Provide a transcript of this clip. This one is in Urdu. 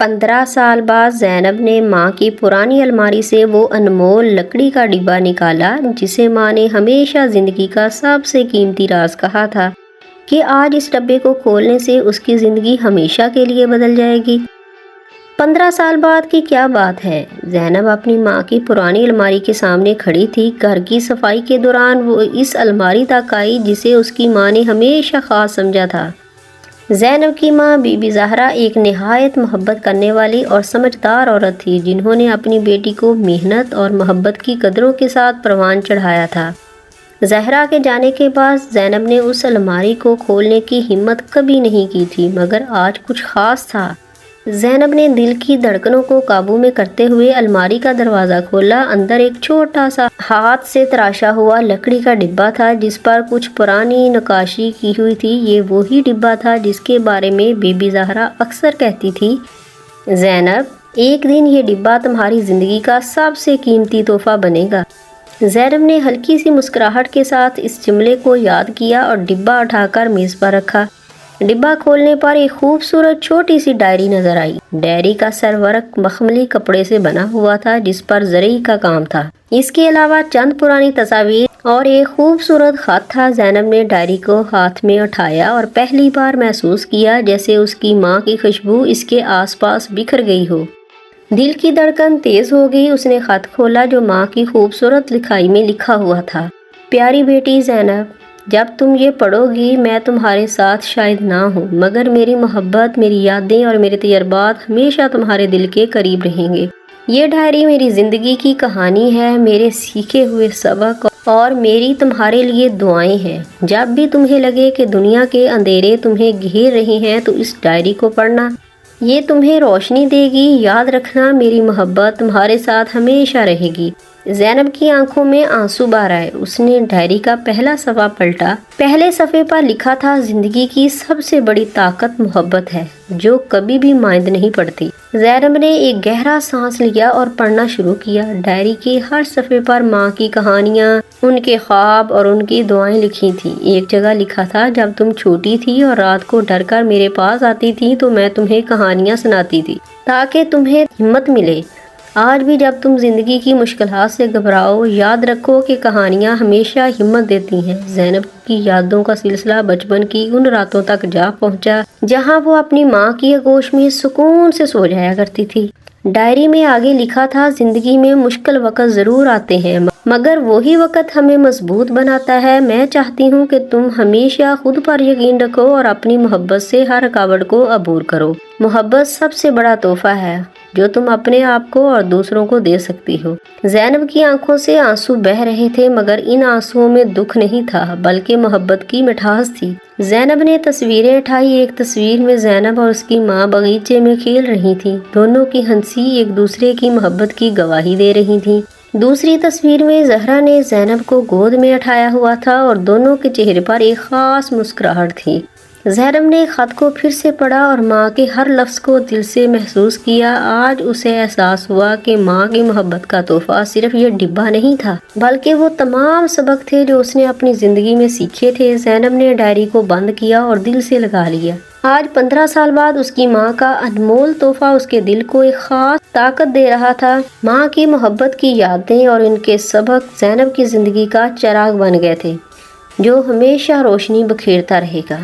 15 سال بعد زینب نے ماں کی پرانی الماری سے وہ انمول لکڑی کا ڈبہ نکالا جسے ماں نے ہمیشہ زندگی کا سب سے قیمتی راز کہا تھا کہ آج اس ڈبے کو کھولنے سے اس کی زندگی ہمیشہ کے لیے بدل جائے گی۔ 15 سال بعد کی کیا بات ہے، زینب اپنی ماں کی پرانی الماری کے سامنے کھڑی تھی۔ گھر کی صفائی کے دوران وہ اس الماری تک آئی جسے اس کی ماں نے ہمیشہ خاص سمجھا تھا۔ زینب کی ماں بی بی زہرا ایک نہایت محبت کرنے والی اور سمجھدار عورت تھی جنہوں نے اپنی بیٹی کو محنت اور محبت کی قدروں کے ساتھ پروان چڑھایا تھا۔ زہرا کے جانے کے بعد زینب نے اس الماری کو کھولنے کی ہمت کبھی نہیں کی تھی، مگر آج کچھ خاص تھا۔ زینب نے دل کی دھڑکنوں کو قابو میں کرتے ہوئے الماری کا دروازہ کھولا۔ اندر ایک چھوٹا سا ہاتھ سے تراشا ہوا لکڑی کا ڈبہ تھا جس پر کچھ پرانی نقاشی کی ہوئی تھی۔ یہ وہی ڈبہ تھا جس کے بارے میں بی بی زہرا اکثر کہتی تھی، زینب ایک دن یہ ڈبہ تمہاری زندگی کا سب سے قیمتی تحفہ بنے گا۔ زینب نے ہلکی سی مسکراہٹ کے ساتھ اس جملے کو یاد کیا اور ڈبہ اٹھا کر میز پر رکھا۔ ڈبہ کھولنے پر ایک خوبصورت چھوٹی سی ڈائری نظر آئی۔ ڈائری کا سرورق مخملی کپڑے سے بنا ہوا تھا جس پر زرعی کا کام تھا۔ اس کے علاوہ چند پرانی تصاویر اور ایک خوبصورت خط تھا۔ زینب نے ڈائری کو ہاتھ میں اٹھایا اور پہلی بار محسوس کیا جیسے اس کی ماں کی خوشبو اس کے آس پاس بکھر گئی ہو۔ دل کی دھڑکن تیز ہو گئی۔ اس نے خط کھولا جو ماں کی خوبصورت لکھائی میں لکھا ہوا تھا، پیاری بیٹی زینب، جب تم یہ پڑھو گی میں تمہارے ساتھ شاید نہ ہوں، مگر میری محبت، میری یادیں اور میرے تجربات ہمیشہ تمہارے دل کے قریب رہیں گے۔ یہ ڈائری میری زندگی کی کہانی ہے، میرے سیکھے ہوئے سبق اور میری تمہارے لیے دعائیں ہیں۔ جب بھی تمہیں لگے کہ دنیا کے اندھیرے تمہیں گھیر رہے ہیں تو اس ڈائری کو پڑھنا، یہ تمہیں روشنی دے گی۔ یاد رکھنا میری محبت تمہارے ساتھ ہمیشہ رہے گی۔ زینب کی آنکھوں میں آنسو بہہ آئے۔ اس نے ڈائری کا پہلا صفحہ پلٹا۔ پہلے صفحے پر لکھا تھا، زندگی کی سب سے بڑی طاقت محبت ہے جو کبھی بھی مائند نہیں پڑتی۔ زینب نے ایک گہرا سانس لیا اور پڑھنا شروع کیا۔ ڈائری کے ہر صفحے پر ماں کی کہانیاں، ان کے خواب اور ان کی دعائیں لکھی تھیں۔ ایک جگہ لکھا تھا، جب تم چھوٹی تھی اور رات کو ڈر کر میرے پاس آتی تھی تو میں تمہیں کہانیاں سناتی تھی تاکہ تمہیں ہمت ملے۔ آج بھی جب تم زندگی کی مشکلات سے گھبراؤ، یاد رکھو کہ کہانیاں ہمیشہ ہمت دیتی ہیں۔ زینب کی یادوں کا سلسلہ بچپن کی ان راتوں تک جا پہنچا جہاں وہ اپنی ماں کی آغوش میں سکون سے سو جایا کرتی تھی۔ ڈائری میں آگے لکھا تھا، زندگی میں مشکل وقت ضرور آتے ہیں مگر وہی وقت ہمیں مضبوط بناتا ہے۔ میں چاہتی ہوں کہ تم ہمیشہ خود پر یقین رکھو اور اپنی محبت سے ہر رکاوٹ کو عبور کرو۔ محبت سب سے بڑا تحفہ ہے جو تم اپنے آپ کو اور دوسروں کو دے سکتی ہو۔ زینب کی آنکھوں سے آنسو بہہ رہے تھے مگر ان آنسوؤں میں دکھ نہیں تھا بلکہ محبت کی مٹھاس تھی۔ زینب نے تصویریں اٹھائی۔ ایک تصویر میں زینب اور اس کی ماں باغیچے میں کھیل رہی تھیں۔ دونوں کی ہنسی ایک دوسرے کی محبت کی گواہی دے رہی تھی۔ دوسری تصویر میں زہرا نے زینب کو گود میں اٹھایا ہوا تھا اور دونوں کے چہرے پر ایک خاص مسکراہٹ تھی۔ زینب نے خط کو پھر سے پڑھا اور ماں کے ہر لفظ کو دل سے محسوس کیا۔ آج اسے احساس ہوا کہ ماں کی محبت کا تحفہ صرف یہ ڈبہ نہیں تھا بلکہ وہ تمام سبق تھے جو اس نے اپنی زندگی میں سیکھے تھے۔ زینب نے ڈائری کو بند کیا اور دل سے لگا لیا۔ آج 15 سال بعد اس کی ماں کا انمول تحفہ اس کے دل کو ایک خاص طاقت دے رہا تھا۔ ماں کی محبت کی یادیں اور ان کے سبق زینب کی زندگی کا چراغ بن گئے تھے جو ہمیشہ روشنی بکھیرتا رہے گا۔